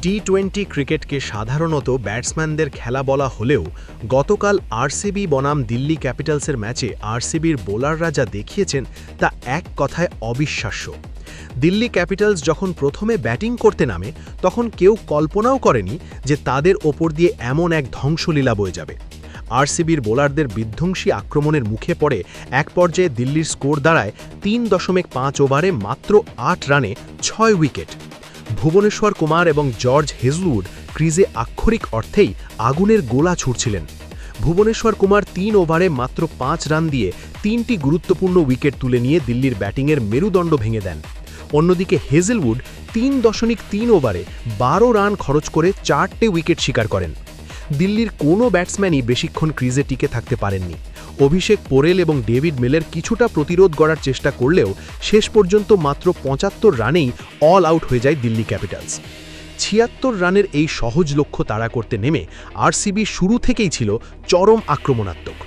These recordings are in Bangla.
টি-20 ক্রিকেটকে সাধারণত ব্যাটসম্যানদের খেলা বলা হলেও গতকাল আরসিবি বনাম দিল্লি ক্যাপিটালসের ম্যাচে আরসিবির বোলাররা যা দেখিয়েছেন তা এক কথায় অবিশ্বাস্য। দিল্লি ক্যাপিটালস যখন প্রথমে ব্যাটিং করতে নামে তখন কেউ কল্পনাও করেনি যে তাদের ওপর দিয়ে এমন এক ধ্বংসলীলা বয়ে যাবে। আরসিবির বোলারদের বিধ্বংসী আক্রমণের মুখে পড়ে এক পর্যায়ে দিল্লির স্কোর দাঁড়ায় 3.5 ওভারে মাত্র 8 রানে 6 উইকেট। ভুবনেশ্বর কুমার এবং জর্জ হেজলউড ক্রিজে আক্ষরিক অর্থেই আগুনের গোলা ছুড়ছিলেন। ভুবনেশ্বর কুমার 3 ওভারে মাত্র 5 রান দিয়ে 3টি গুরুত্বপূর্ণ উইকেট তুলে নিয়ে দিল্লির ব্যাটিংয়ের মেরুদণ্ড ভেঙে দেন। অন্যদিকে হেজলউড 3.3 ওভারে 12 রান খরচ করে 4টে উইকেট শিকার করেন। দিল্লির কোনো ব্যাটসম্যানই বেশিক্ষণ ক্রিজে টিকে থাকতে পারেননি। অভিষেক পোরেল এবং ডেভিড মিলের কিছুটা প্রতিরোধ গড়ার চেষ্টা করলেও শেষ পর্যন্ত মাত্র 75 রানেই অল আউট হয়ে যায় দিল্লি ক্যাপিটালস। 76 রানের এই সহজ লক্ষ্য তাড়া করতে নেমে আরসিবি শুরু থেকেই ছিল চরম আক্রমণাত্মক।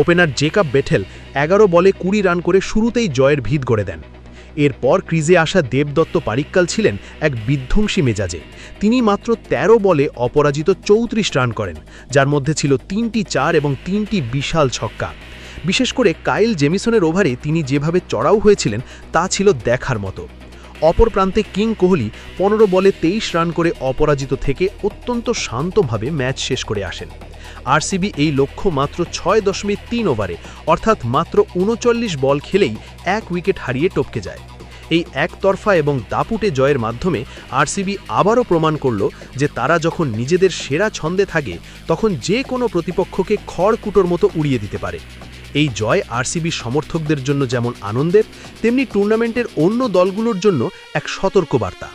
ওপেনার জেকাব বেথেল 11 বলে 20 রান করে শুরুতেই জয়ের ভিত গড়ে দেন। এরপর ক্রিজে আসা দেবদত্ত পারিক্কাল ছিলেন এক বিধ্বংসী মেজাজে। তিনি মাত্র 13 বলে অপরাজিত 34 রান করেন, যার মধ্যে ছিল 3টি 4 এবং 3টি বিশাল ছক্কা। বিশেষ করে কাইল জেমিসনের ওভারে তিনি যেভাবে চড়াও হয়েছিলেন তা ছিল দেখার মতো। অপর প্রান্তে কিং কোহলি 15 বলে 23 রান করে অপরাজিত থেকে অত্যন্ত শান্তভাবে ম্যাচ শেষ করে আসেন। আরসিবি এই লক্ষ্য মাত্র 6.3 ওভারে অর্থাৎ মাত্র 39 বল খেলেই 1 উইকেট হারিয়ে টপকে যায়। এই একতরফা এবং দাপুটে জয়ের মাধ্যমে আরসিবি আবারও প্রমাণ করল যে তারা যখন নিজেদের সেরা ছন্দে থাকে তখন যে কোনো প্রতিপক্ষকে খড়কুটোর মতো উড়িয়ে দিতে পারে। এই জয় আরসিবি সমর্থকদের জন্য যেমন আনন্দের, তেমনি টুর্নামেন্টের অন্য দলগুলোর জন্য এক সতর্কবার্তা।